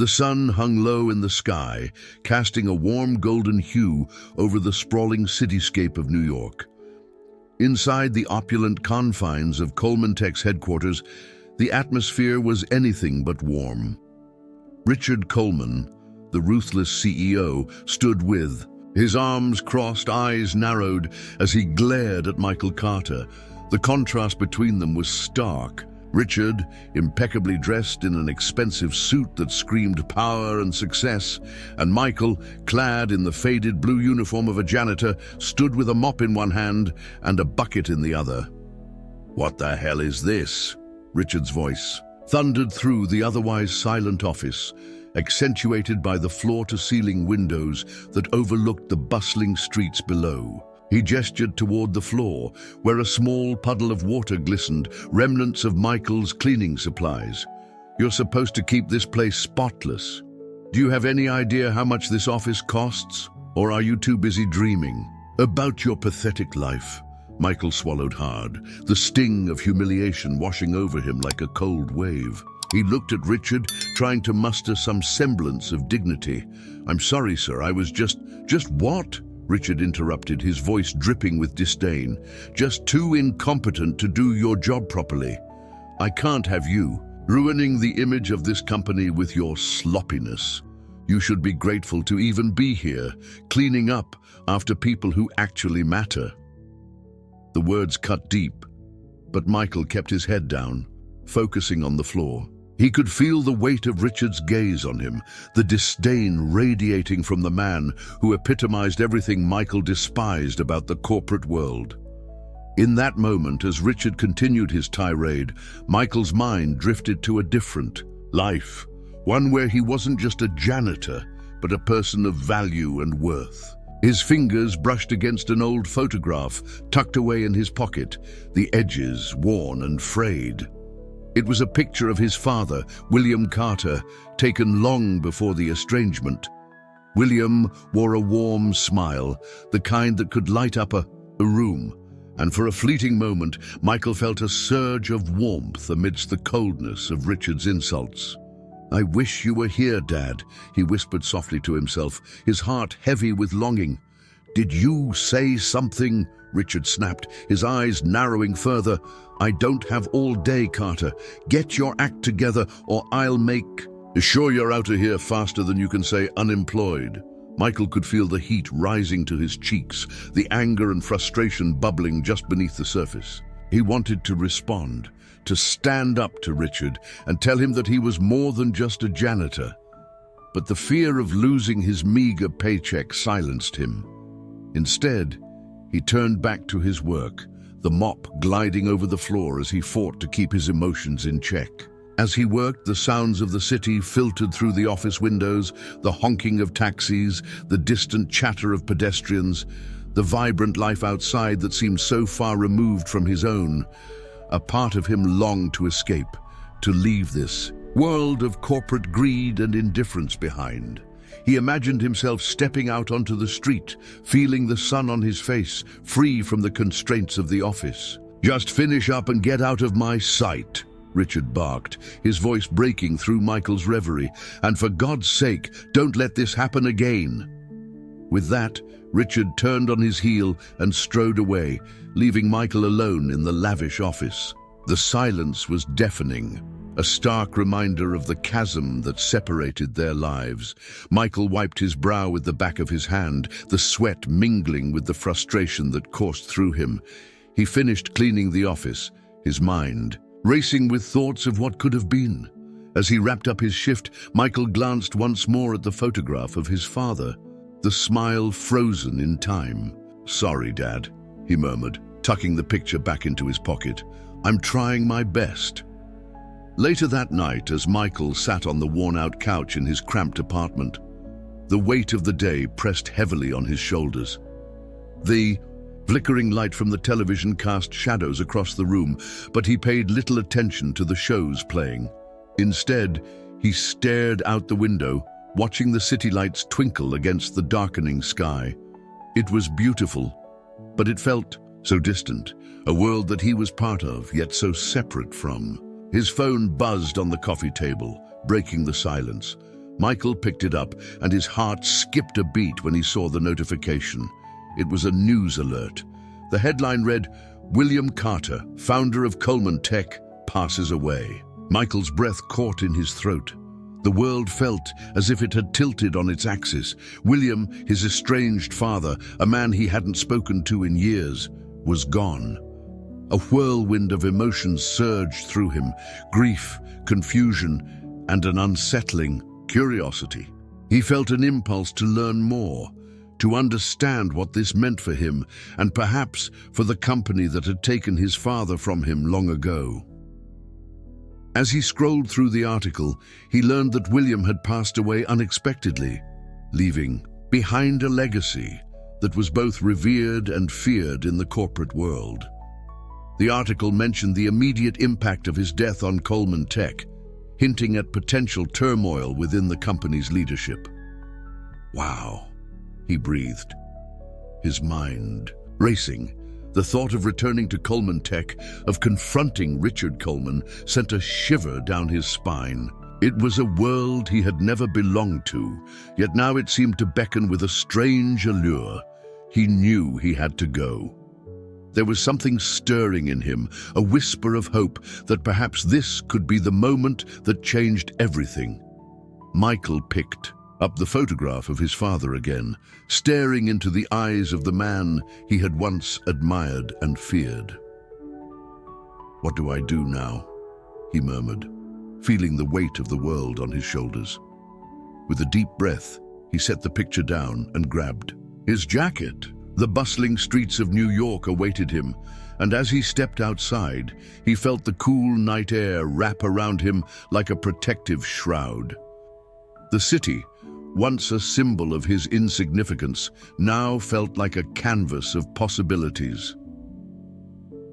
The sun hung low in the sky, casting a warm golden hue over the sprawling cityscape of New York. Inside the opulent confines of Coleman Tech's headquarters, the atmosphere was anything but warm. Richard Coleman, the ruthless CEO, stood with his arms crossed, eyes narrowed, as he glared at Michael Carter. The contrast between them was stark. Richard, impeccably dressed in an expensive suit that screamed power and success, and Michael, clad in the faded blue uniform of a janitor, stood with a mop in one hand and a bucket in the other. "What the hell is this?" Richard's voice thundered through the otherwise silent office, accentuated by the floor-to-ceiling windows that overlooked the bustling streets below. He gestured toward the floor, where a small puddle of water glistened, remnants of Michael's cleaning supplies. "You're supposed to keep this place spotless. Do you have any idea how much this office costs? Or are you too busy dreaming about your pathetic life?" Michael swallowed hard, the sting of humiliation washing over him like a cold wave. He looked at Richard, trying to muster some semblance of dignity. "I'm sorry, sir, I was just what?" Richard interrupted, his voice dripping with disdain. "Just too incompetent to do your job properly. I can't have you ruining the image of this company with your sloppiness. You should be grateful to even be here, cleaning up after people who actually matter." The words cut deep, but Michael kept his head down, focusing on the floor. He could feel the weight of Richard's gaze on him, the disdain radiating from the man who epitomized everything Michael despised about the corporate world. In that moment, as Richard continued his tirade, Michael's mind drifted to a different life, one where he wasn't just a janitor, but a person of value and worth. His fingers brushed against an old photograph tucked away in his pocket, the edges worn and frayed. It was a picture of his father, William Carter, taken long before the estrangement. William wore a warm smile, the kind that could light up a room, and for a fleeting moment, Michael felt a surge of warmth amidst the coldness of Richard's insults. "I wish you were here, Dad," he whispered softly to himself, his heart heavy with longing. "Did you say something?" Richard snapped, his eyes narrowing further. "I don't have all day, Carter. Get your act together or I'll make—" "Sure you're out of here faster than you can say unemployed." Michael could feel the heat rising to his cheeks, the anger and frustration bubbling just beneath the surface. He wanted to respond, to stand up to Richard and tell him that he was more than just a janitor. But the fear of losing his meager paycheck silenced him. Instead, he turned back to his work, the mop gliding over the floor as he fought to keep his emotions in check. As he worked, the sounds of the city filtered through the office windows, the honking of taxis, the distant chatter of pedestrians, the vibrant life outside that seemed so far removed from his own. A part of him longed to escape, to leave this world of corporate greed and indifference behind. He imagined himself stepping out onto the street, feeling the sun on his face, free from the constraints of the office. "Just finish up and get out of my sight," Richard barked, his voice breaking through Michael's reverie. "And for God's sake, don't let this happen again." With that, Richard turned on his heel and strode away, leaving Michael alone in the lavish office. The silence was deafening, a stark reminder of the chasm that separated their lives. Michael wiped his brow with the back of his hand, the sweat mingling with the frustration that coursed through him. He finished cleaning the office, his mind racing with thoughts of what could have been. As he wrapped up his shift, Michael glanced once more at the photograph of his father, the smile frozen in time. "Sorry, Dad," he murmured, tucking the picture back into his pocket. "I'm trying my best." Later that night, as Michael sat on the worn-out couch in his cramped apartment, the weight of the day pressed heavily on his shoulders. The flickering light from the television cast shadows across the room, but he paid little attention to the shows playing. Instead, he stared out the window, watching the city lights twinkle against the darkening sky. It was beautiful, but it felt so distant, a world that he was part of, yet so separate from. His phone buzzed on the coffee table, breaking the silence. Michael picked it up, and his heart skipped a beat when he saw the notification. It was a news alert. The headline read, "William Carter, founder of Coleman Tech, passes away." Michael's breath caught in his throat. The world felt as if it had tilted on its axis. William, his estranged father, a man he hadn't spoken to in years, was gone. A whirlwind of emotions surged through him: grief, confusion, and an unsettling curiosity. He felt an impulse to learn more, to understand what this meant for him, and perhaps for the company that had taken his father from him long ago. As he scrolled through the article, he learned that William had passed away unexpectedly, leaving behind a legacy that was both revered and feared in the corporate world. The article mentioned the immediate impact of his death on Coleman Tech, hinting at potential turmoil within the company's leadership. "Wow," he breathed, his mind racing. The thought of returning to Coleman Tech, of confronting Richard Coleman, sent a shiver down his spine. It was a world he had never belonged to, yet now it seemed to beckon with a strange allure. He knew he had to go. There was something stirring in him, a whisper of hope that perhaps this could be the moment that changed everything. Michael picked up the photograph of his father again, staring into the eyes of the man he had once admired and feared. "What do I do now?" he murmured, feeling the weight of the world on his shoulders. With a deep breath, he set the picture down and grabbed his jacket. The bustling streets of New York awaited him, and as he stepped outside, he felt the cool night air wrap around him like a protective shroud. The city, once a symbol of his insignificance, now felt like a canvas of possibilities.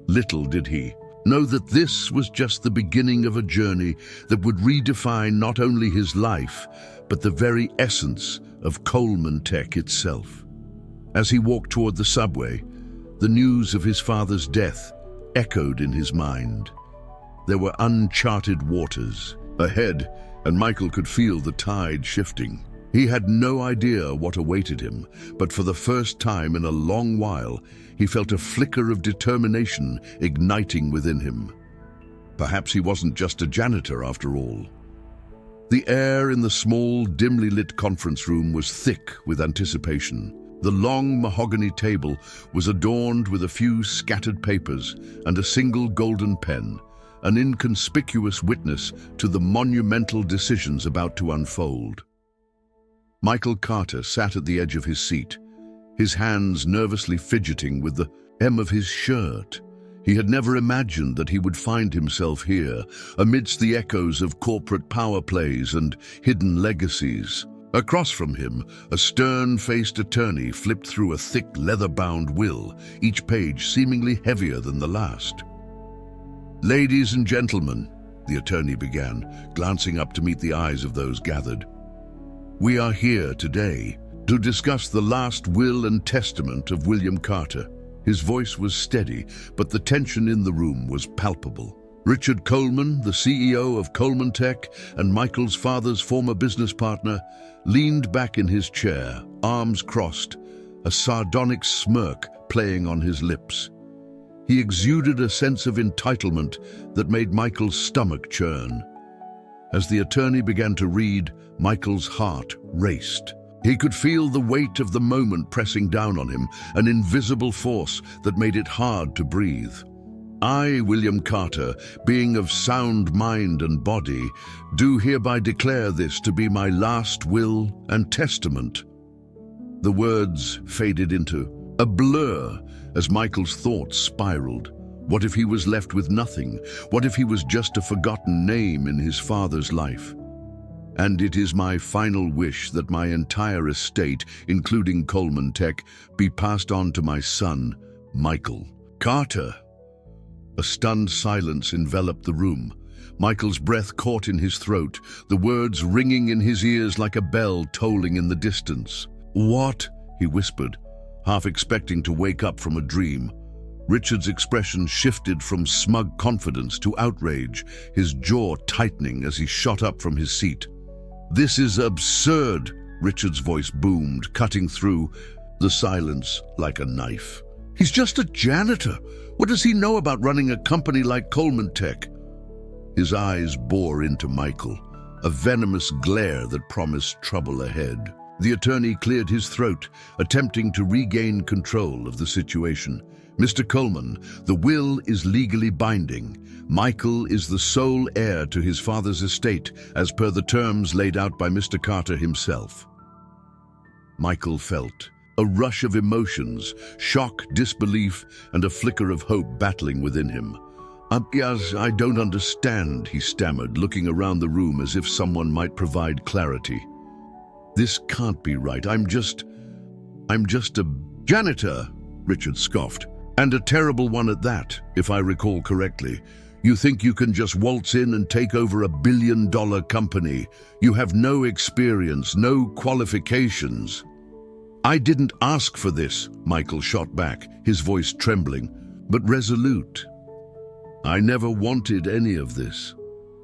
Little did he know that this was just the beginning of a journey that would redefine not only his life, but the very essence of Coleman Tech itself. As he walked toward the subway, the news of his father's death echoed in his mind. There were uncharted waters ahead, and Michael could feel the tide shifting. He had no idea what awaited him, but for the first time in a long while, he felt a flicker of determination igniting within him. Perhaps he wasn't just a janitor after all. The air in the small, dimly lit conference room was thick with anticipation. The long mahogany table was adorned with a few scattered papers and a single golden pen, an inconspicuous witness to the monumental decisions about to unfold. Michael Carter sat at the edge of his seat, his hands nervously fidgeting with the hem of his shirt. He had never imagined that he would find himself here, amidst the echoes of corporate power plays and hidden legacies. Across from him, a stern-faced attorney flipped through a thick leather-bound will, each page seemingly heavier than the last. "Ladies and gentlemen," the attorney began, glancing up to meet the eyes of those gathered, "we are here today to discuss the last will and testament of William Carter." His voice was steady, but the tension in the room was palpable. Richard Coleman, the CEO of Coleman Tech and Michael's father's former business partner, leaned back in his chair, arms crossed, a sardonic smirk playing on his lips. He exuded a sense of entitlement that made Michael's stomach churn. As the attorney began to read, Michael's heart raced. He could feel the weight of the moment pressing down on him, an invisible force that made it hard to breathe. "I, William Carter, being of sound mind and body, do hereby declare this to be my last will and testament." The words faded into a blur as Michael's thoughts spiraled. What if he was left with nothing? What if he was just a forgotten name in his father's life? "And it is my final wish that my entire estate, including Coleman Tech, be passed on to my son, Michael Carter." A stunned silence enveloped the room. Michael's breath caught in his throat, the words ringing in his ears like a bell tolling in the distance. "What?" he whispered, half expecting to wake up from a dream. Richard's expression shifted from smug confidence to outrage, his jaw tightening as he shot up from his seat. "This is absurd," Richard's voice boomed, cutting through the silence like a knife. "He's just a janitor. What does he know about running a company like Coleman Tech?" His eyes bore into Michael, a venomous glare that promised trouble ahead. The attorney cleared his throat, attempting to regain control of the situation. "Mr. Coleman, the will is legally binding. Michael is the sole heir to his father's estate, as per the terms laid out by Mr. Carter himself." Michael felt a rush of emotions, shock, disbelief, and a flicker of hope battling within him. Yes, I don't understand," he stammered, looking around the room as if someone might provide clarity. "This can't be right. I'm just a janitor," Richard scoffed. "And a terrible one at that, if I recall correctly. You think you can just waltz in and take over $1 billion company. You have no experience, no qualifications." "I didn't ask for this," Michael shot back, his voice trembling, but resolute. "I never wanted any of this.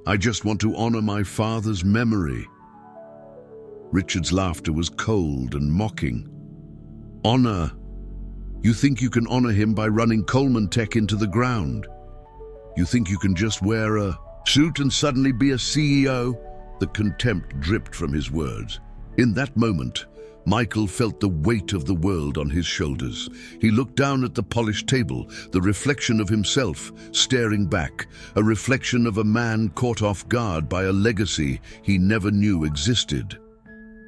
I just want to honor my father's memory." Richard's laughter was cold and mocking. "Honor? You think you can honor him by running Coleman Tech into the ground? You think you can just wear a suit and suddenly be a CEO?" The contempt dripped from his words. In that moment, Michael felt the weight of the world on his shoulders. He looked down at the polished table, the reflection of himself staring back, a reflection of a man caught off guard by a legacy he never knew existed.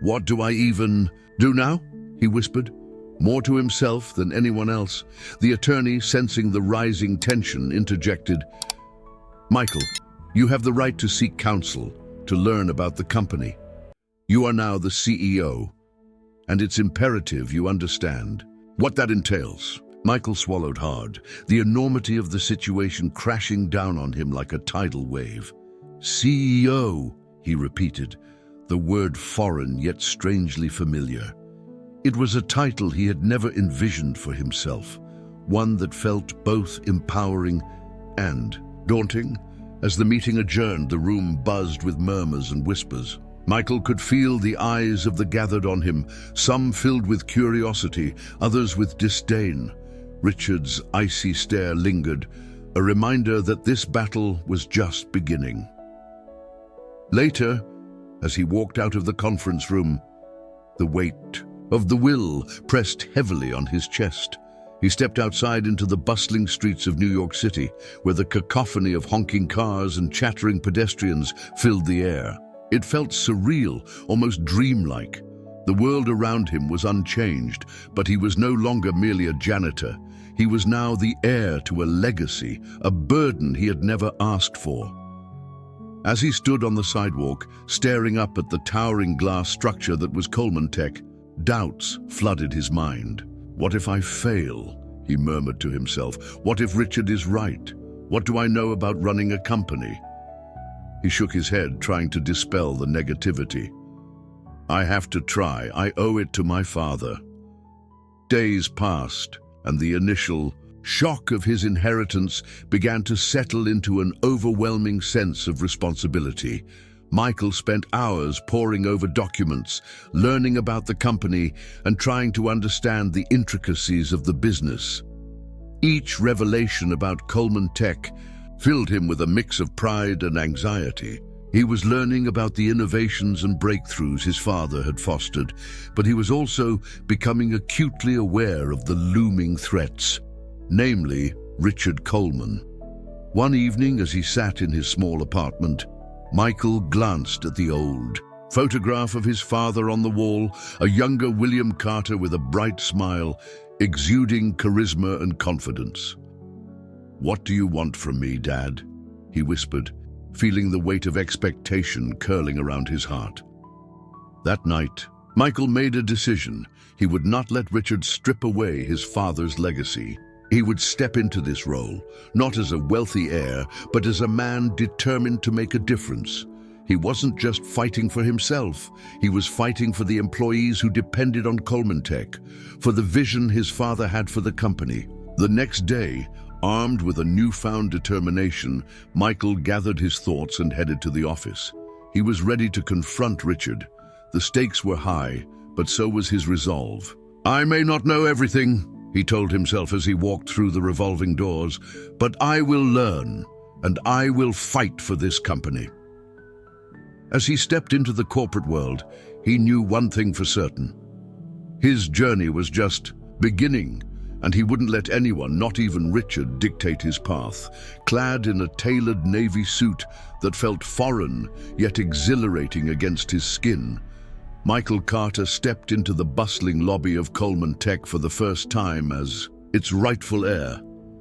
"What do I even do now?" he whispered, more to himself than anyone else. The attorney, sensing the rising tension, interjected, "Michael, you have the right to seek counsel, to learn about the company. You are now the CEO. And it's imperative you understand what that entails." Michael swallowed hard, the enormity of the situation crashing down on him like a tidal wave. "CEO," he repeated, the word foreign yet strangely familiar. It was a title he had never envisioned for himself, one that felt both empowering and daunting. As the meeting adjourned, the room buzzed with murmurs and whispers. Michael could feel the eyes of the gathered on him, some filled with curiosity, others with disdain. Richard's icy stare lingered, a reminder that this battle was just beginning. Later, as he walked out of the conference room, the weight of the will pressed heavily on his chest. He stepped outside into the bustling streets of New York City, where the cacophony of honking cars and chattering pedestrians filled the air. It felt surreal, almost dreamlike. The world around him was unchanged, but he was no longer merely a janitor. He was now the heir to a legacy, a burden he had never asked for. As he stood on the sidewalk, staring up at the towering glass structure that was Coleman Tech, doubts flooded his mind. "What if I fail?" he murmured to himself. "What if Richard is right? What do I know about running a company?" He shook his head, trying to dispel the negativity. "I have to try. I owe it to my father." Days passed, and the initial shock of his inheritance began to settle into an overwhelming sense of responsibility. Michael spent hours poring over documents, learning about the company, and trying to understand the intricacies of the business. Each revelation about Coleman Tech filled him with a mix of pride and anxiety. He was learning about the innovations and breakthroughs his father had fostered, but he was also becoming acutely aware of the looming threats, namely Richard Coleman. One evening, as he sat in his small apartment, Michael glanced at the old photograph of his father on the wall, a younger William Carter with a bright smile, exuding charisma and confidence. "What do you want from me, Dad?" he whispered, feeling the weight of expectation curling around his heart. That night, Michael made a decision. He would not let Richard strip away his father's legacy. He would step into this role, not as a wealthy heir, but as a man determined to make a difference. He wasn't just fighting for himself. He was fighting for the employees who depended on Coleman Tech, for the vision his father had for the company. The next day, armed with a newfound determination, Michael gathered his thoughts and headed to the office. He was ready to confront Richard. The stakes were high, but so was his resolve. "I may not know everything," he told himself as he walked through the revolving doors, "but I will learn, and I will fight for this company." As he stepped into the corporate world, he knew one thing for certain. His journey was just beginning, and he wouldn't let anyone, not even Richard, dictate his path. Clad in a tailored navy suit that felt foreign yet exhilarating against his skin, Michael Carter stepped into the bustling lobby of Coleman Tech for the first time as its rightful heir.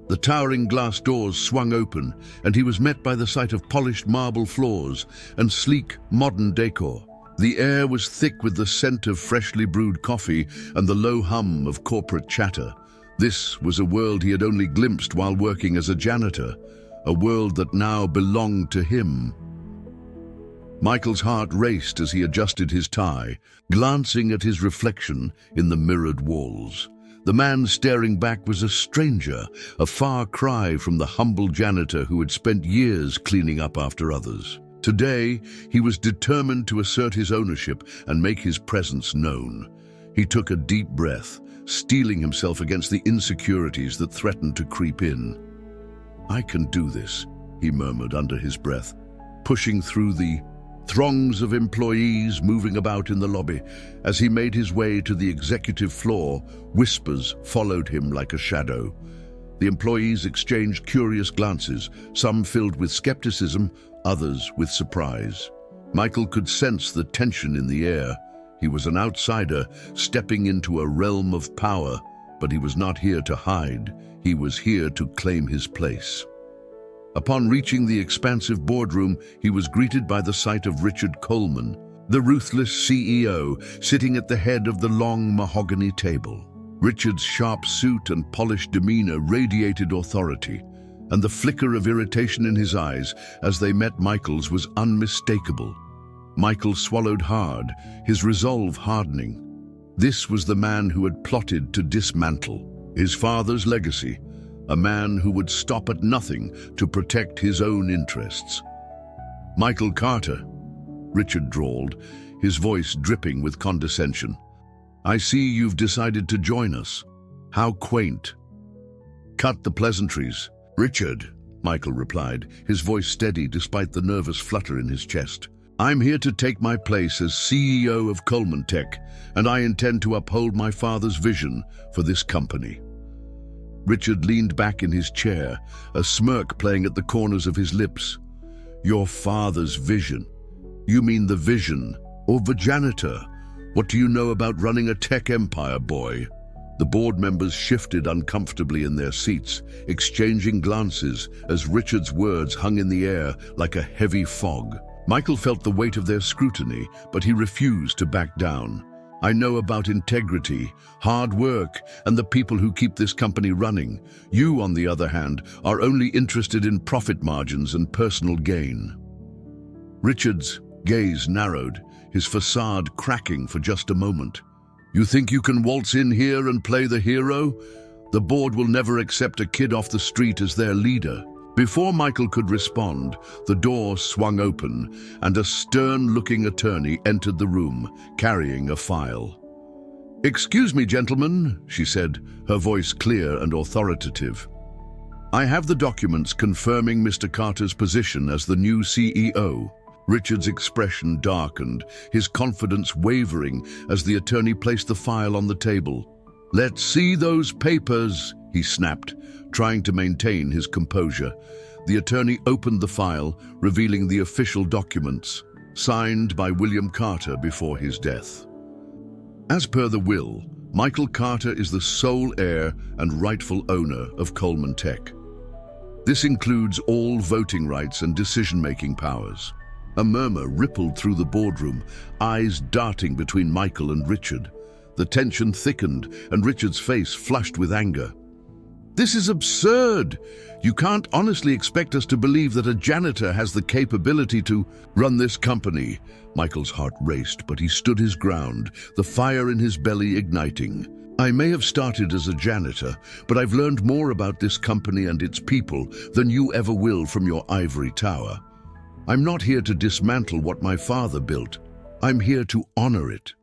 The towering glass doors swung open, and he was met by the sight of polished marble floors and sleek, modern decor. The air was thick with the scent of freshly brewed coffee and the low hum of corporate chatter. This was a world he had only glimpsed while working as a janitor, a world that now belonged to him. Michael's heart raced as he adjusted his tie, glancing at his reflection in the mirrored walls. The man staring back was a stranger, a far cry from the humble janitor who had spent years cleaning up after others. Today, he was determined to assert his ownership and make his presence known. He took a deep breath, steeling himself against the insecurities that threatened to creep in. "I can do this," he murmured under his breath, pushing through the throngs of employees moving about in the lobby. As he made his way to the executive floor, whispers followed him like a shadow. The employees exchanged curious glances, some filled with skepticism, others with surprise. Michael could sense the tension in the air. He was an outsider, stepping into a realm of power, but he was not here to hide. He was here to claim his place. Upon reaching the expansive boardroom, he was greeted by the sight of Richard Coleman, the ruthless CEO, sitting at the head of the long mahogany table. Richard's sharp suit and polished demeanor radiated authority, and the flicker of irritation in his eyes as they met Michael's was unmistakable. Michael swallowed hard, his resolve hardening. This was the man who had plotted to dismantle his father's legacy, a man who would stop at nothing to protect his own interests. "Michael Carter," Richard drawled, his voice dripping with condescension. "I see you've decided to join us. How quaint." "Cut the pleasantries, Richard," Michael replied, his voice steady despite the nervous flutter in his chest. "I'm here to take my place as CEO of Coleman Tech, and I intend to uphold my father's vision for this company." Richard leaned back in his chair, a smirk playing at the corners of his lips. "Your father's vision? You mean the vision of the janitor? What do you know about running a tech empire, boy?" The board members shifted uncomfortably in their seats, exchanging glances as Richard's words hung in the air like a heavy fog. Michael felt the weight of their scrutiny, but he refused to back down. "I know about integrity, hard work, and the people who keep this company running. You, on the other hand, are only interested in profit margins and personal gain." Richard's gaze narrowed, his facade cracking for just a moment. "You think you can waltz in here and play the hero? The board will never accept a kid off the street as their leader." Before Michael could respond, the door swung open, and a stern-looking attorney entered the room, carrying a file. "Excuse me, gentlemen," she said, her voice clear and authoritative. "I have the documents confirming Mr. Carter's position as the new CEO." Richard's expression darkened, his confidence wavering as the attorney placed the file on the table. "Let's see those papers," he snapped, trying to maintain his composure. The attorney opened the file, revealing the official documents, signed by William Carter before his death. As per the will, Michael Carter is the sole heir and rightful owner of Coleman Tech. This includes all voting rights and decision-making powers. A murmur rippled through the boardroom, eyes darting between Michael and Richard. The tension thickened, and Richard's face flushed with anger. "This is absurd! You can't honestly expect us to believe that a janitor has the capability to run this company." Michael's heart raced, but he stood his ground, the fire in his belly igniting. "I may have started as a janitor, but I've learned more about this company and its people than you ever will from your ivory tower." I'm not here to dismantle what my father built. I'm here to honor it."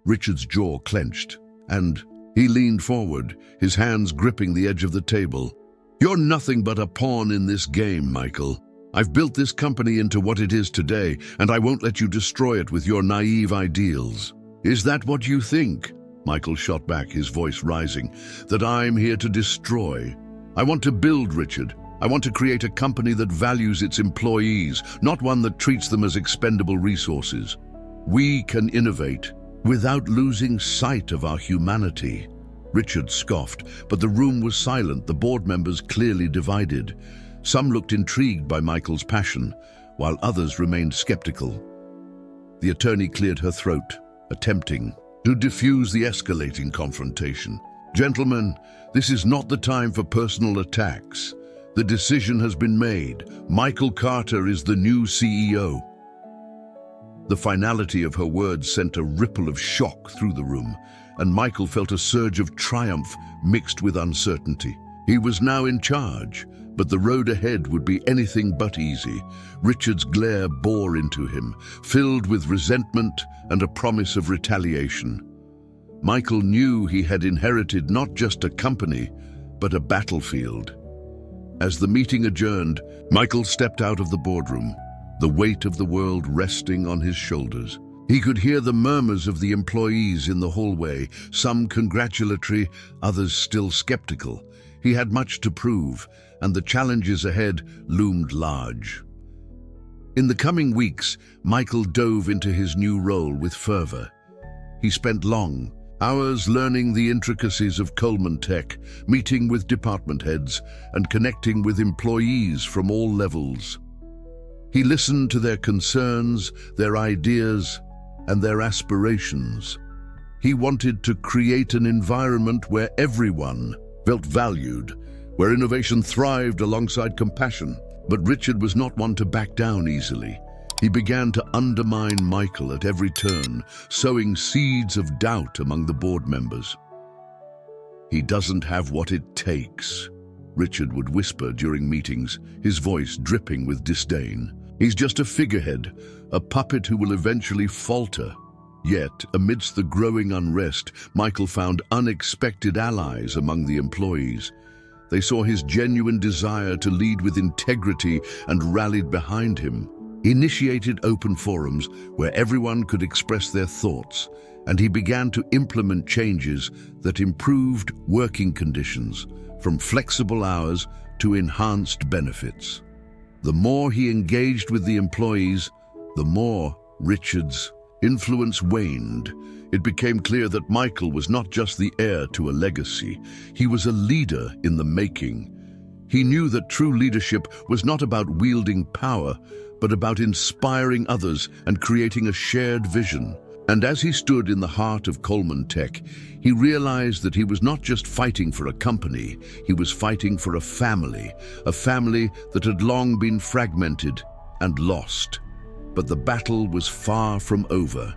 Richard's jaw clenched, and he leaned forward, his hands gripping the edge of the table. "You're nothing but a pawn in this game, Michael. I've built this company into what it is today, and I won't let you destroy it with your naive ideals." "Is that what you think?" Michael shot back, his voice rising. "That I'm here to destroy? I want to build, Richard. I want to create a company that values its employees, not one that treats them as expendable resources. We can innovate without losing sight of our humanity." Richard scoffed, but the room was silent, the board members clearly divided. Some looked intrigued by Michael's passion, while others remained skeptical. The attorney cleared her throat, attempting to diffuse the escalating confrontation. "Gentlemen, this is not the time for personal attacks. The decision has been made. Michael Carter is the new CEO." The finality of her words sent a ripple of shock through the room, and Michael felt a surge of triumph mixed with uncertainty. He was now in charge, but the road ahead would be anything but easy. Richard's glare bore into him, filled with resentment and a promise of retaliation. Michael knew he had inherited not just a company, but a battlefield. As the meeting adjourned, Michael stepped out of the boardroom, the weight of the world resting on his shoulders. He could hear the murmurs of the employees in the hallway, some congratulatory, others still skeptical. He had much to prove, and the challenges ahead loomed large. In the coming weeks, Michael dove into his new role with fervor. He spent long hours learning the intricacies of Coleman Tech, meeting with department heads, and connecting with employees from all levels. He listened to their concerns, their ideas, and their aspirations. He wanted to create an environment where everyone felt valued, where innovation thrived alongside compassion. But Richard was not one to back down easily. He began to undermine Michael at every turn, sowing seeds of doubt among the board members. "He doesn't have what it takes," Richard would whisper during meetings, his voice dripping with disdain. "He's just a figurehead, a puppet who will eventually falter." Yet, amidst the growing unrest, Michael found unexpected allies among the employees. They saw his genuine desire to lead with integrity and rallied behind him. He initiated open forums where everyone could express their thoughts, and he began to implement changes that improved working conditions, from flexible hours to enhanced benefits. The more he engaged with the employees, the more Richard's influence waned. It became clear that Michael was not just the heir to a legacy, he was a leader in the making. He knew that true leadership was not about wielding power, but about inspiring others and creating a shared vision. And as he stood in the heart of Coleman Tech, he realized that he was not just fighting for a company, he was fighting for a family that had long been fragmented and lost. But the battle was far from over.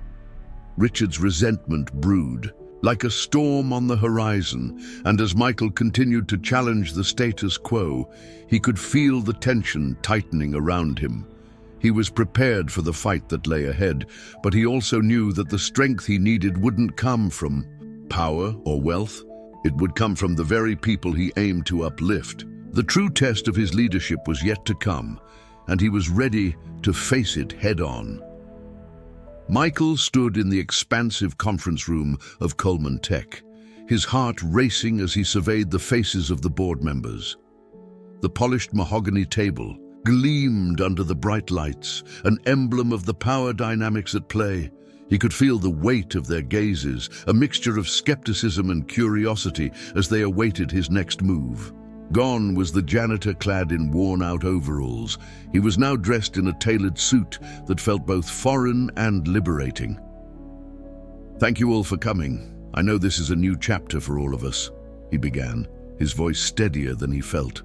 Richard's resentment brewed like a storm on the horizon, and as Michael continued to challenge the status quo, he could feel the tension tightening around him. He was prepared for the fight that lay ahead, but he also knew that the strength he needed wouldn't come from power or wealth. It would come from the very people he aimed to uplift. The true test of his leadership was yet to come, and he was ready to face it head-on. Michael stood in the expansive conference room of Coleman Tech, his heart racing as he surveyed the faces of the board members. The polished mahogany table gleamed under the bright lights, an emblem of the power dynamics at play. He could feel the weight of their gazes, a mixture of skepticism and curiosity as they awaited his next move. Gone was the janitor clad in worn-out overalls. He was now dressed in a tailored suit that felt both foreign and liberating. "Thank you all for coming. I know this is a new chapter for all of us," he began, his voice steadier than he felt.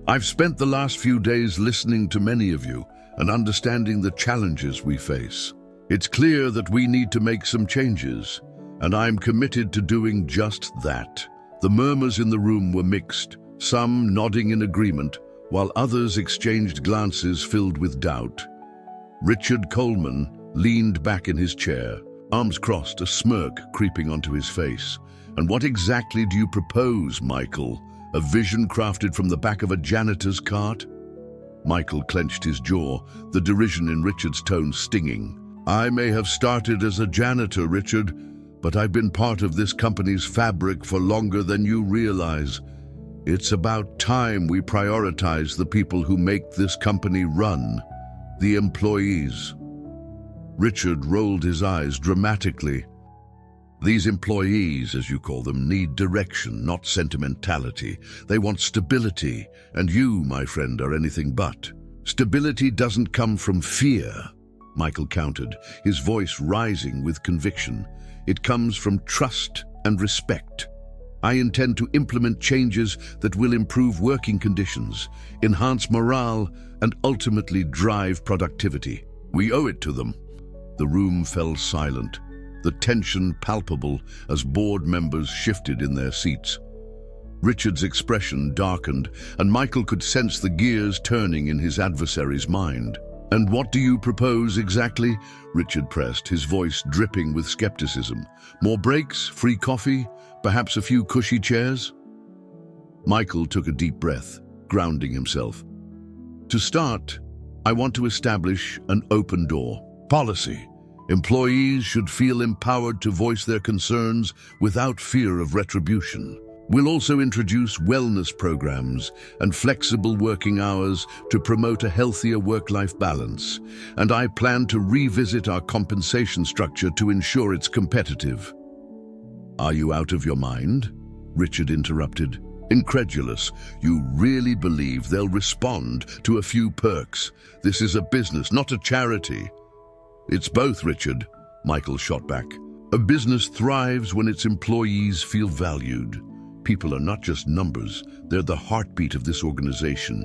"I've spent the last few days listening to many of you and understanding the challenges we face. It's clear that we need to make some changes, and I'm committed to doing just that." The murmurs in the room were mixed, some nodding in agreement, while others exchanged glances filled with doubt. Richard Coleman leaned back in his chair, arms crossed, a smirk creeping onto his face. "And what exactly do you propose, Michael? A vision crafted from the back of a janitor's cart?" Michael clenched his jaw, the derision in Richard's tone stinging. "I may have started as a janitor, Richard, but I've been part of this company's fabric for longer than you realize. It's about time we prioritize the people who make this company run, the employees." Richard rolled his eyes dramatically. "These employees, as you call them, need direction, not sentimentality. They want stability, and you, my friend, are anything but. Stability doesn't come from fear," Michael countered, his voice rising with conviction. "It comes from trust and respect. I intend to implement changes that will improve working conditions, enhance morale, and ultimately drive productivity. We owe it to them." The room fell silent, the tension palpable as board members shifted in their seats. Richard's expression darkened, and Michael could sense the gears turning in his adversary's mind. "And what do you propose exactly?" Richard pressed, his voice dripping with skepticism. "More breaks, free coffee, perhaps a few cushy chairs?" Michael took a deep breath, grounding himself. "To start, I want to establish an open door policy. Employees should feel empowered to voice their concerns without fear of retribution. We'll also introduce wellness programs and flexible working hours to promote a healthier work-life balance. And I plan to revisit our compensation structure to ensure it's competitive." "Are you out of your mind?" Richard interrupted, incredulous. "You really believe they'll respond to a few perks? This is a business, not a charity." "It's both, Richard," Michael shot back. "A business thrives when its employees feel valued. People are not just numbers, they're the heartbeat of this organization.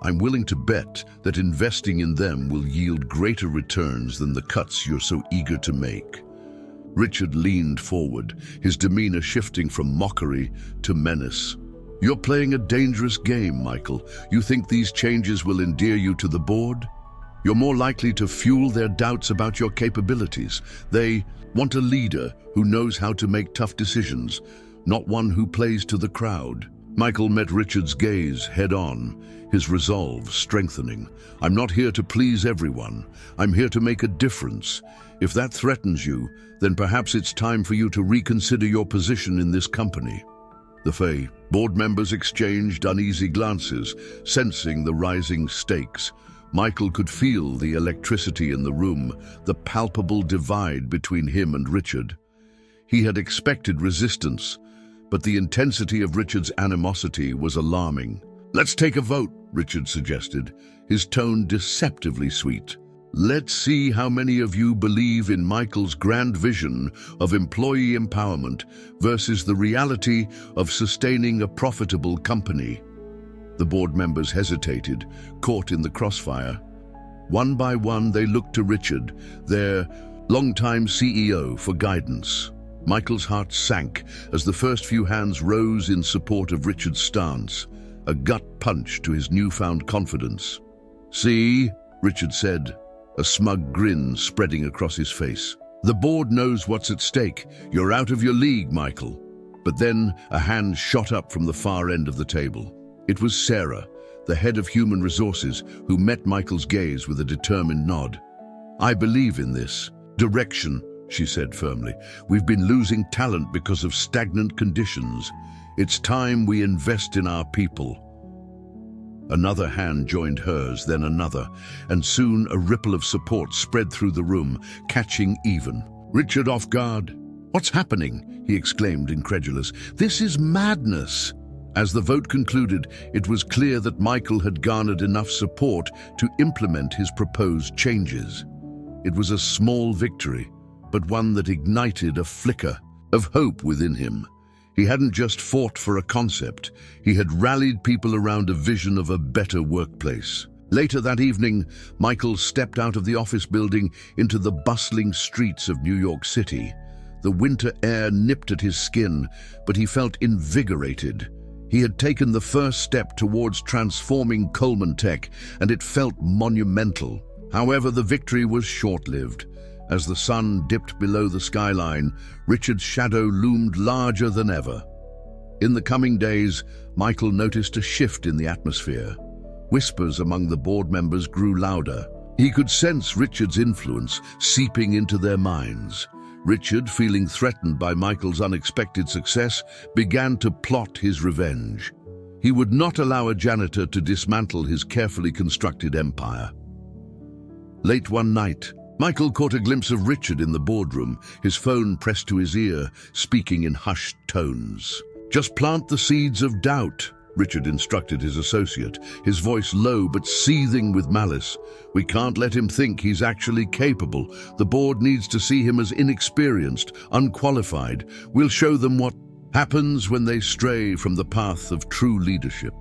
I'm willing to bet that investing in them will yield greater returns than the cuts you're so eager to make." Richard leaned forward, his demeanor shifting from mockery to menace. "You're playing a dangerous game, Michael. You think these changes will endear you to the board? You're more likely to fuel their doubts about your capabilities. They want a leader who knows how to make tough decisions, not one who plays to the crowd." Michael met Richard's gaze head-on, his resolve strengthening. "I'm not here to please everyone. I'm here to make a difference. If that threatens you, then perhaps it's time for you to reconsider your position in this company." The board members exchanged uneasy glances, sensing the rising stakes. Michael could feel the electricity in the room, the palpable divide between him and Richard. He had expected resistance, but the intensity of Richard's animosity was alarming. "Let's take a vote," Richard suggested, his tone deceptively sweet. "Let's see how many of you believe in Michael's grand vision of employee empowerment versus the reality of sustaining a profitable company." The board members hesitated, caught in the crossfire. One by one, they looked to Richard, their longtime CEO, for guidance. Michael's heart sank as the first few hands rose in support of Richard's stance, a gut punch to his newfound confidence. "See," Richard said, a smug grin spreading across his face. "The board knows what's at stake. You're out of your league, Michael." But then a hand shot up from the far end of the table. It was Sarah, the head of human resources, who met Michael's gaze with a determined nod. "I believe in this direction," she said firmly. "We've been losing talent because of stagnant conditions. It's time we invest in our people." Another hand joined hers, then another, and soon a ripple of support spread through the room, catching even Richard off guard. "What's happening?" he exclaimed, incredulous. "This is madness." As the vote concluded, it was clear that Michael had garnered enough support to implement his proposed changes. It was a small victory, but one that ignited a flicker of hope within him. He hadn't just fought for a concept, he had rallied people around a vision of a better workplace. Later that evening, Michael stepped out of the office building into the bustling streets of New York City. The winter air nipped at his skin, but he felt invigorated. He had taken the first step towards transforming Coleman Tech, and it felt monumental. However, the victory was short-lived. As the sun dipped below the skyline, Richard's shadow loomed larger than ever. In the coming days, Michael noticed a shift in the atmosphere. Whispers among the board members grew louder. He could sense Richard's influence seeping into their minds. Richard, feeling threatened by Michael's unexpected success, began to plot his revenge. He would not allow a janitor to dismantle his carefully constructed empire. Late one night, Michael caught a glimpse of Richard in the boardroom, his phone pressed to his ear, speaking in hushed tones. "Just plant the seeds of doubt," Richard instructed his associate, his voice low but seething with malice. "We can't let him think he's actually capable. The board needs to see him as inexperienced, unqualified. We'll show them what happens when they stray from the path of true leadership."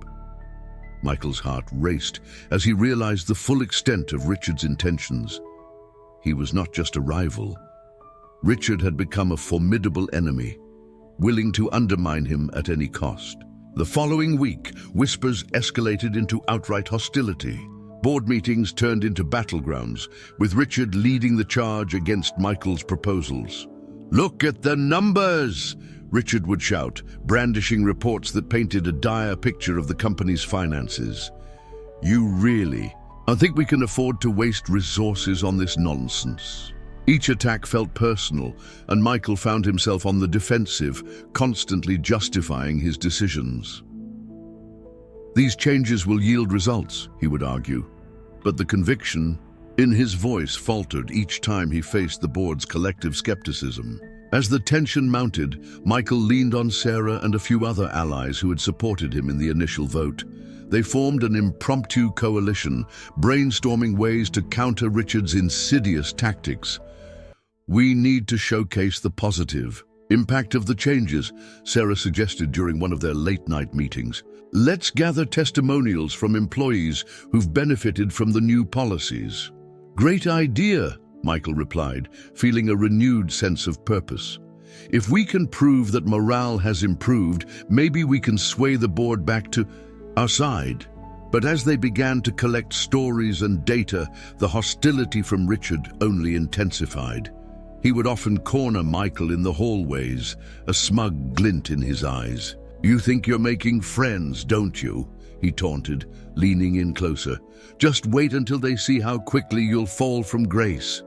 Michael's heart raced as he realized the full extent of Richard's intentions. He was not just a rival. Richard had become a formidable enemy, willing to undermine him at any cost. The following week, whispers escalated into outright hostility. Board meetings turned into battlegrounds, with Richard leading the charge against Michael's proposals. "Look at the numbers!" Richard would shout, brandishing reports that painted a dire picture of the company's finances. "You really? I think we can afford to waste resources on this nonsense." Each attack felt personal, and Michael found himself on the defensive, constantly justifying his decisions. "These changes will yield results," he would argue, but the conviction in his voice faltered each time he faced the board's collective skepticism. As the tension mounted, Michael leaned on Sarah and a few other allies who had supported him in the initial vote. They formed an impromptu coalition, brainstorming ways to counter Richard's insidious tactics. "We need to showcase the positive impact of the changes," Sarah suggested during one of their late-night meetings. "Let's gather testimonials from employees who've benefited from the new policies." "Great idea," Michael replied, feeling a renewed sense of purpose. "If we can prove that morale has improved, maybe we can sway the board back to our side." But as they began to collect stories and data, the hostility from Richard only intensified. He would often corner Michael in the hallways, a smug glint in his eyes. "You think you're making friends, don't you?" he taunted, leaning in closer. "Just wait until they see how quickly you'll fall from grace."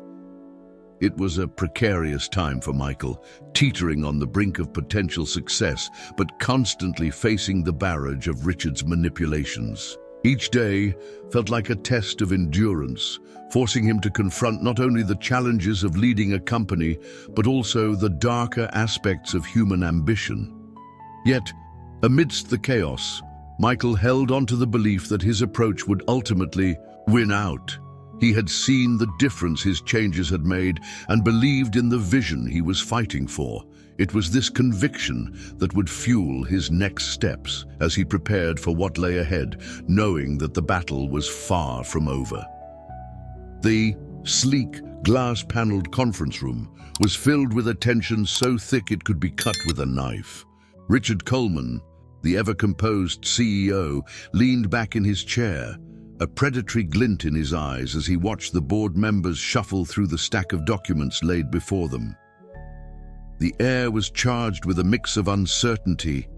It was a precarious time for Michael, teetering on the brink of potential success, but constantly facing the barrage of Richard's manipulations. Each day felt like a test of endurance, forcing him to confront not only the challenges of leading a company, but also the darker aspects of human ambition. Yet, amidst the chaos, Michael held on to the belief that his approach would ultimately win out. He had seen the difference his changes had made and believed in the vision he was fighting for. It was this conviction that would fuel his next steps as he prepared for what lay ahead, knowing that the battle was far from over. The sleek, glass-paneled conference room was filled with attention so thick it could be cut with a knife. Richard Coleman, the ever-composed CEO, leaned back in his chair, a predatory glint in his eyes as he watched the board members shuffle through the stack of documents laid before them. The air was charged with a mix of uncertainty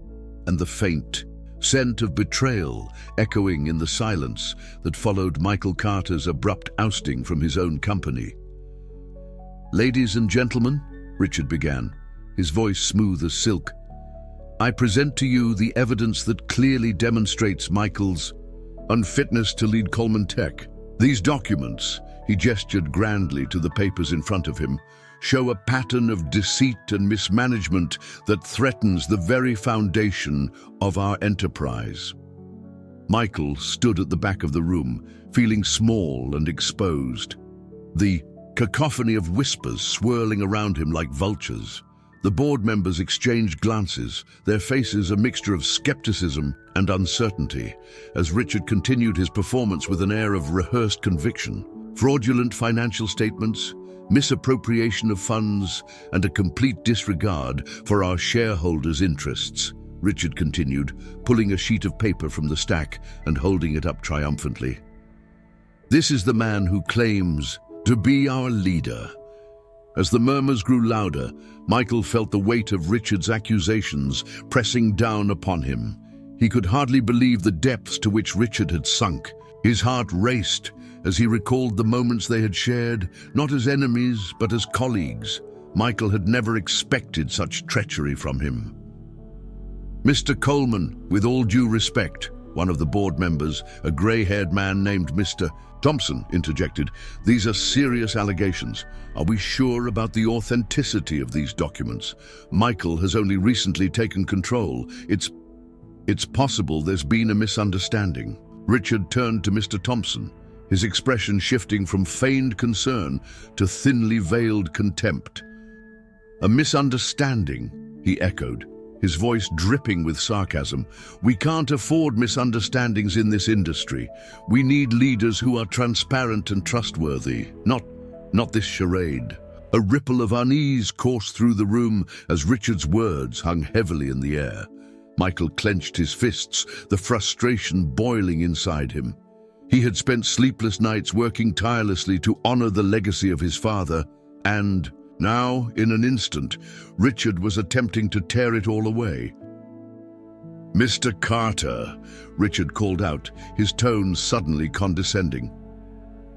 and the faint scent of betrayal echoing in the silence that followed Michael Carter's abrupt ousting from his own company. "Ladies and gentlemen," Richard began, his voice smooth as silk, "I present to you the evidence that clearly demonstrates Michael's unfitness to lead Coleman Tech. These documents," he gestured grandly to the papers in front of him, "show a pattern of deceit and mismanagement that threatens the very foundation of our enterprise." Michael stood at the back of the room, feeling small and exposed. The cacophony of whispers swirling around him like vultures. The board members exchanged glances, their faces a mixture of skepticism and uncertainty, as Richard continued his performance with an air of rehearsed conviction. Fraudulent financial statements, misappropriation of funds, and a complete disregard for our shareholders' interests. Richard continued, pulling a sheet of paper from the stack and holding it up triumphantly. "This is the man who claims to be our leader." As the murmurs grew louder, Michael felt the weight of Richard's accusations pressing down upon him. He could hardly believe the depths to which Richard had sunk. His heart raced as he recalled the moments they had shared, not as enemies, but as colleagues. Michael had never expected such treachery from him. "Mr. Coleman, with all due respect," one of the board members, a grey-haired man named Mr. Thompson, interjected. "These are serious allegations. Are we sure about the authenticity of these documents? Michael has only recently taken control. It's possible there's been a misunderstanding." Richard turned to Mr. Thompson, his expression shifting from feigned concern to thinly veiled contempt. "A misunderstanding," he echoed, his voice dripping with sarcasm. "We can't afford misunderstandings in this industry. We need leaders who are transparent and trustworthy, not this charade." A ripple of unease coursed through the room as Richard's words hung heavily in the air. Michael clenched his fists, the frustration boiling inside him. He had spent sleepless nights working tirelessly to honor the legacy of his father, and now, in an instant, Richard was attempting to tear it all away. "Mr. Carter," Richard called out, his tone suddenly condescending.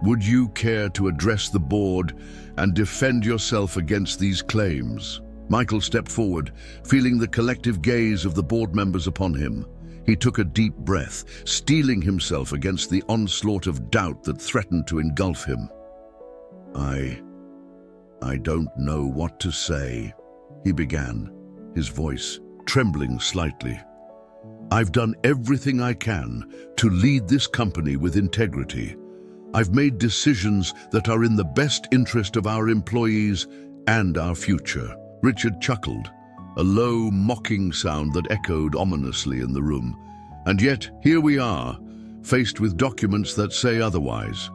"Would you care to address the board and defend yourself against these claims?" Michael stepped forward, feeling the collective gaze of the board members upon him. He took a deep breath, steeling himself against the onslaught of doubt that threatened to engulf him. I don't know what to say," he began, his voice trembling slightly. "I've done everything I can to lead this company with integrity. I've made decisions that are in the best interest of our employees and our future." Richard chuckled, a low, mocking sound that echoed ominously in the room. "And yet, here we are, faced with documents that say otherwise.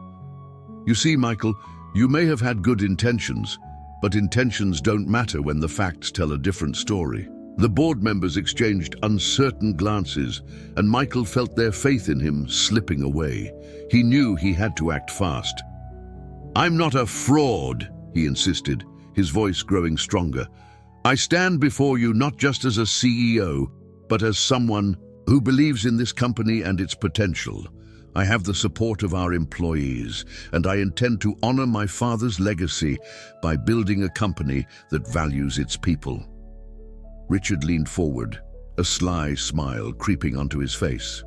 You see, Michael, you may have had good intentions, but intentions don't matter when the facts tell a different story." The board members exchanged uncertain glances, and Michael felt their faith in him slipping away. He knew he had to act fast. "I'm not a fraud," he insisted, his voice growing stronger. "I stand before you not just as a CEO, but as someone who believes in this company and its potential. I have the support of our employees, and I intend to honor my father's legacy by building a company that values its people." Richard leaned forward, a sly smile creeping onto his face.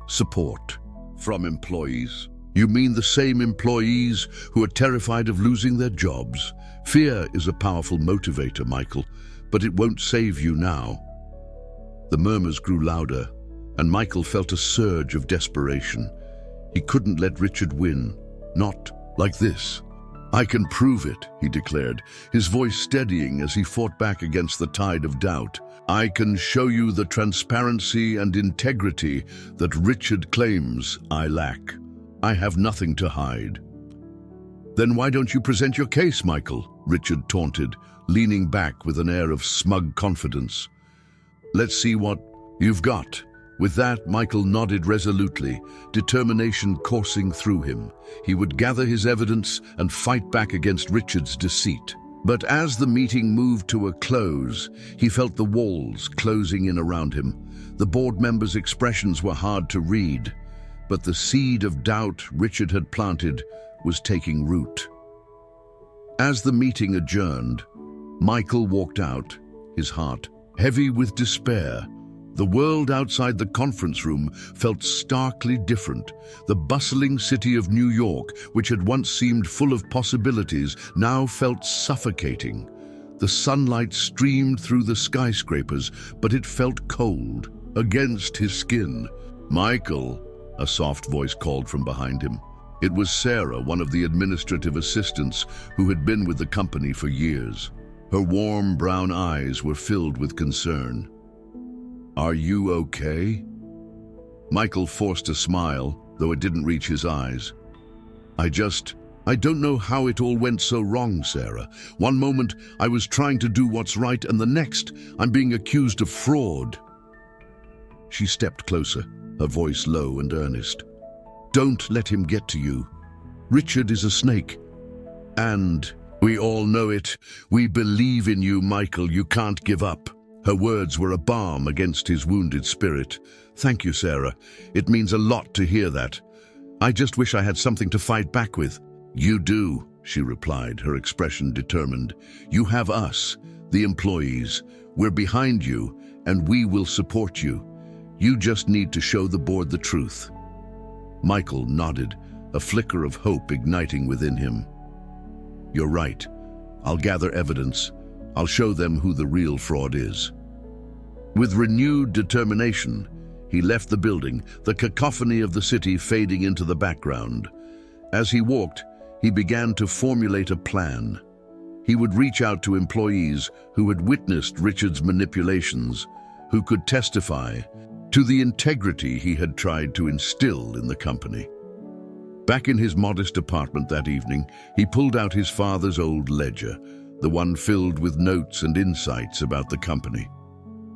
"Support from employees? You mean the same employees who are terrified of losing their jobs? Fear is a powerful motivator, Michael, but it won't save you now." The murmurs grew louder, and Michael felt a surge of desperation. He couldn't let Richard win, not like this. "I can prove it," he declared, his voice steadying as he fought back against the tide of doubt. "I can show you the transparency and integrity that Richard claims I lack. I have nothing to hide." "Then why don't you present your case, Michael?" Richard taunted, leaning back with an air of smug confidence. "Let's see what you've got." With that, Michael nodded resolutely, determination coursing through him. He would gather his evidence and fight back against Richard's deceit. But as the meeting moved to a close, he felt the walls closing in around him. The board members' expressions were hard to read, but the seed of doubt Richard had planted was taking root. As the meeting adjourned, Michael walked out, his heart heavy with despair. The world outside the conference room felt starkly different. The bustling city of New York, which had once seemed full of possibilities, now felt suffocating. The sunlight streamed through the skyscrapers, but it felt cold against his skin. "Michael," a soft voice called from behind him. It was Sarah, one of the administrative assistants who had been with the company for years. Her warm brown eyes were filled with concern. "Are you okay?" Michael forced a smile, though it didn't reach his eyes. I don't know how it all went so wrong, Sarah. One moment I was trying to do what's right, and the next I'm being accused of fraud." She stepped closer, her voice low and earnest. "Don't let him get to you. Richard is a snake. And we all know it. We believe in you, Michael. You can't give up." Her words were a balm against his wounded spirit. "Thank you, Sarah. It means a lot to hear that. I just wish I had something to fight back with." "You do," she replied, her expression determined. "You have us, the employees. We're behind you, and we will support you. You just need to show the board the truth." Michael nodded, a flicker of hope igniting within him. "You're right. I'll gather evidence. I'll show them who the real fraud is." With renewed determination, he left the building, the cacophony of the city fading into the background. As he walked, he began to formulate a plan. He would reach out to employees who had witnessed Richard's manipulations, who could testify to the integrity he had tried to instill in the company. Back in his modest apartment that evening, he pulled out his father's old ledger, the one filled with notes and insights about the company.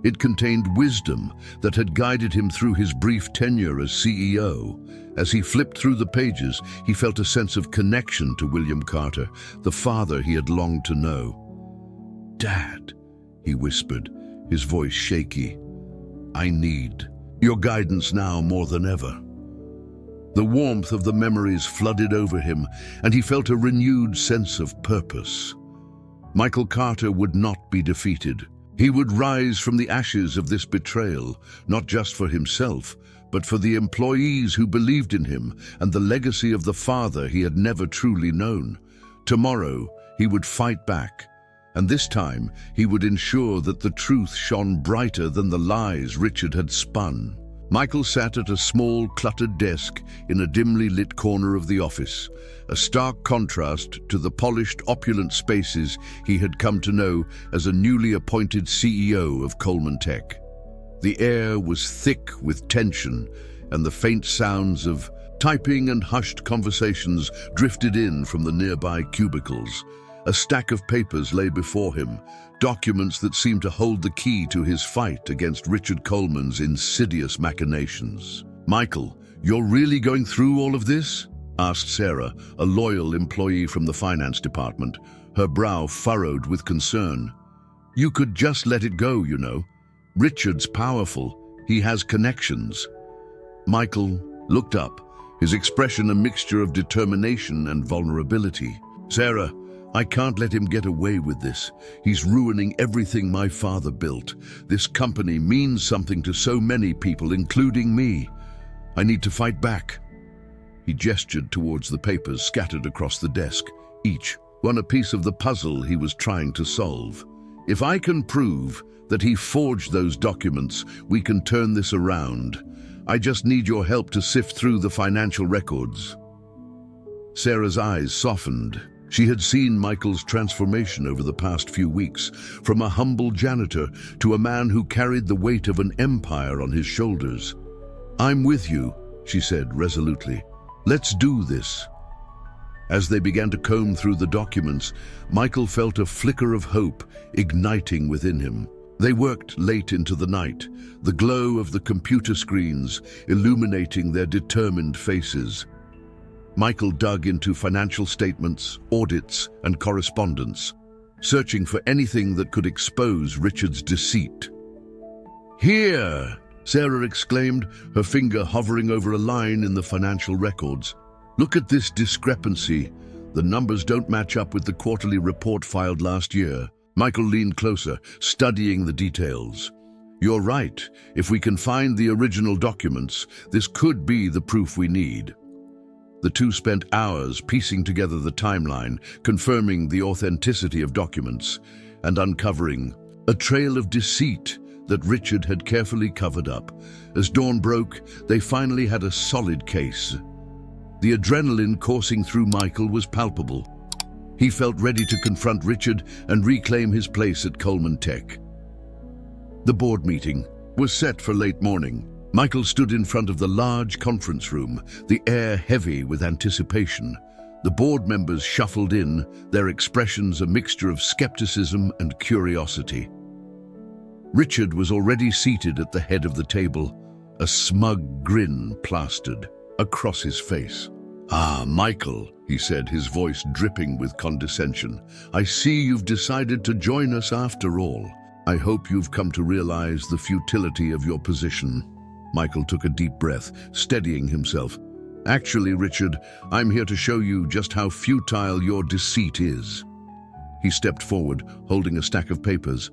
It contained wisdom that had guided him through his brief tenure as CEO. As he flipped through the pages, he felt a sense of connection to William Carter, the father he had longed to know. "Dad," he whispered, his voice shaky, "I need your guidance now more than ever." The warmth of the memories flooded over him, and he felt a renewed sense of purpose. Michael Carter would not be defeated. He would rise from the ashes of this betrayal, not just for himself, but for the employees who believed in him and the legacy of the father he had never truly known. Tomorrow, he would fight back, and this time he would ensure that the truth shone brighter than the lies Richard had spun. Michael sat at a small, cluttered desk in a dimly lit corner of the office, a stark contrast to the polished, opulent spaces he had come to know as a newly appointed CEO of Coleman Tech. The air was thick with tension, and the faint sounds of typing and hushed conversations drifted in from the nearby cubicles. A stack of papers lay before him, documents that seemed to hold the key to his fight against Richard Coleman's insidious machinations. "Michael, you're really going through all of this?" asked Sarah, a loyal employee from the finance department, her brow furrowed with concern. "You could just let it go, you know. Richard's powerful. He has connections." Michael looked up, his expression a mixture of determination and vulnerability. "Sarah, I can't let him get away with this. He's ruining everything my father built. This company means something to so many people, including me. I need to fight back." He gestured towards the papers scattered across the desk, each one a piece of the puzzle he was trying to solve. "If I can prove that he forged those documents, we can turn this around. I just need your help to sift through the financial records." Sarah's eyes softened. She had seen Michael's transformation over the past few weeks, from a humble janitor to a man who carried the weight of an empire on his shoulders. "I'm with you," she said resolutely. "Let's do this." As they began to comb through the documents, Michael felt a flicker of hope igniting within him. They worked late into the night, the glow of the computer screens illuminating their determined faces. Michael dug into financial statements, audits, and correspondence, searching for anything that could expose Richard's deceit. "Here!" Sarah exclaimed, her finger hovering over a line in the financial records. "Look at this discrepancy. The numbers don't match up with the quarterly report filed last year." Michael leaned closer, studying the details. "You're right. If we can find the original documents, this could be the proof we need." The two spent hours piecing together the timeline, confirming the authenticity of documents, and uncovering a trail of deceit that Richard had carefully covered up. As dawn broke, they finally had a solid case. The adrenaline coursing through Michael was palpable. He felt ready to confront Richard and reclaim his place at Coleman Tech. The board meeting was set for late morning. Michael stood in front of the large conference room, the air heavy with anticipation. The board members shuffled in, their expressions a mixture of skepticism and curiosity. Richard was already seated at the head of the table, a smug grin plastered across his face. "Ah, Michael," he said, his voice dripping with condescension. "I see you've decided to join us after all. I hope you've come to realize the futility of your position." Michael took a deep breath, steadying himself. "Actually, Richard, I'm here to show you just how futile your deceit is." He stepped forward, holding a stack of papers.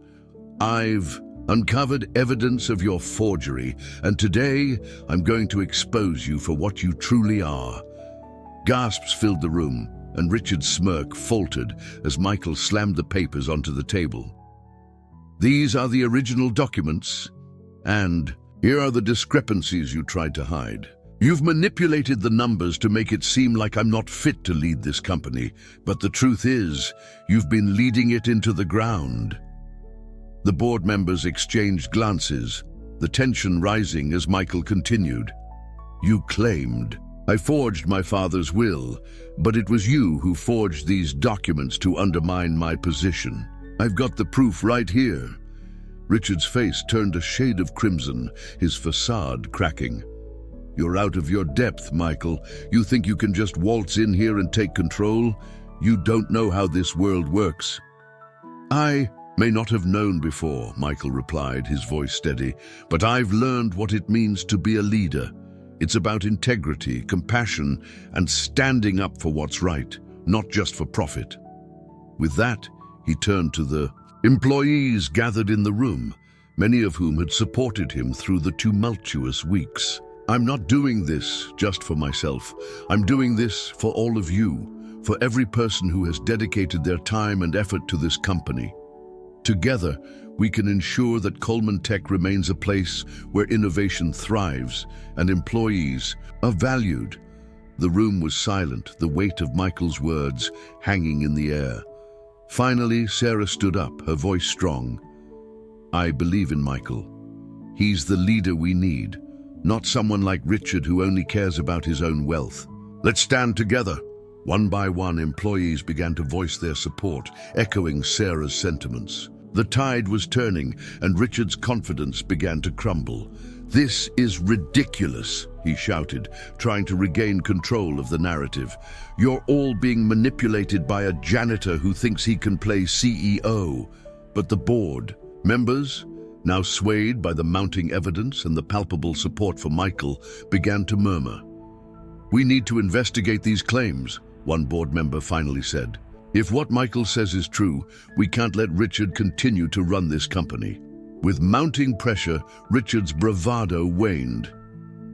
"I've uncovered evidence of your forgery, and today I'm going to expose you for what you truly are." Gasps filled the room, and Richard's smirk faltered as Michael slammed the papers onto the table. "These are the original documents, and here are the discrepancies you tried to hide. You've manipulated the numbers to make it seem like I'm not fit to lead this company, but the truth is, you've been leading it into the ground." The board members exchanged glances, the tension rising as Michael continued. "You claimed I forged my father's will, but it was you who forged these documents to undermine my position. I've got the proof right here." Richard's face turned a shade of crimson, his facade cracking. "You're out of your depth, Michael. You think you can just waltz in here and take control? You don't know how this world works." "I may not have known before," Michael replied, his voice steady, "but I've learned what it means to be a leader. It's about integrity, compassion, and standing up for what's right, not just for profit." With that, he turned to the employees gathered in the room, many of whom had supported him through the tumultuous weeks. "I'm not doing this just for myself. I'm doing this for all of you, for every person who has dedicated their time and effort to this company. Together, we can ensure that Coleman Tech remains a place where innovation thrives and employees are valued." The room was silent, the weight of Michael's words hanging in the air. Finally, Sarah stood up, her voice strong. "I believe in Michael. He's the leader we need, not someone like Richard who only cares about his own wealth. Let's stand together." One by one, employees began to voice their support, echoing Sarah's sentiments. The tide was turning, and Richard's confidence began to crumble. "This is ridiculous," he shouted, trying to regain control of the narrative. "You're all being manipulated by a janitor who thinks he can play CEO." But the board members, now swayed by the mounting evidence and the palpable support for Michael, began to murmur. "We need to investigate these claims," one board member finally said. "If what Michael says is true, we can't let Richard continue to run this company." With mounting pressure, Richard's bravado waned.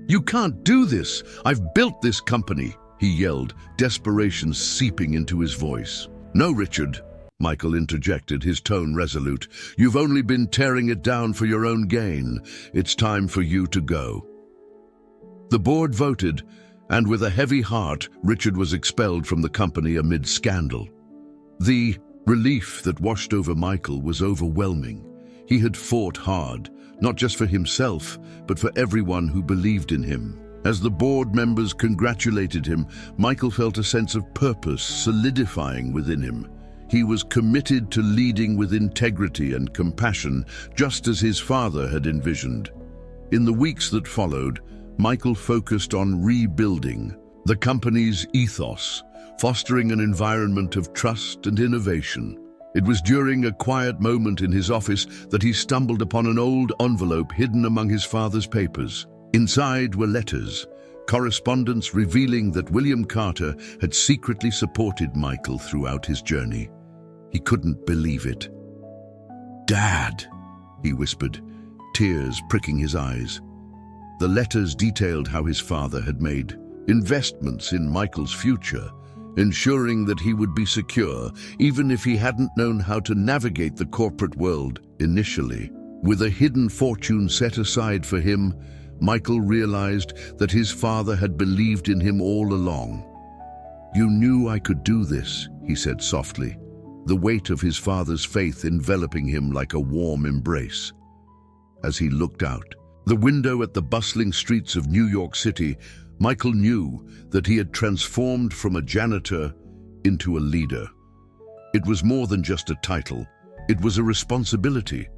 "You can't do this! I've built this company!" he yelled, desperation seeping into his voice. "No, Richard," Michael interjected, his tone resolute. "You've only been tearing it down for your own gain. It's time for you to go." The board voted, and with a heavy heart, Richard was expelled from the company amid scandal. The relief that washed over Michael was overwhelming. He had fought hard, not just for himself, but for everyone who believed in him. As the board members congratulated him, Michael felt a sense of purpose solidifying within him. He was committed to leading with integrity and compassion, just as his father had envisioned. In the weeks that followed, Michael focused on rebuilding the company's ethos, fostering an environment of trust and innovation. It was during a quiet moment in his office that he stumbled upon an old envelope hidden among his father's papers. Inside were letters, correspondence revealing that William Carter had secretly supported Michael throughout his journey. He couldn't believe it. "Dad," he whispered, tears pricking his eyes. The letters detailed how his father had made investments in Michael's future, ensuring that he would be secure even if he hadn't known how to navigate the corporate world initially. With a hidden fortune set aside for him, Michael realized that his father had believed in him all along. "You knew I could do this," he said softly, the weight of his father's faith enveloping him like a warm embrace. As he looked out the window at the bustling streets of New York City, Michael knew that he had transformed from a janitor into a leader. It was more than just a title, it was a responsibility.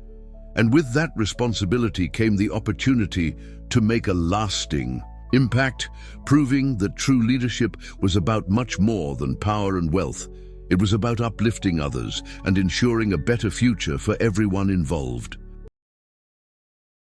And with that responsibility came the opportunity to make a lasting impact, proving that true leadership was about much more than power and wealth. It was about uplifting others and ensuring a better future for everyone involved.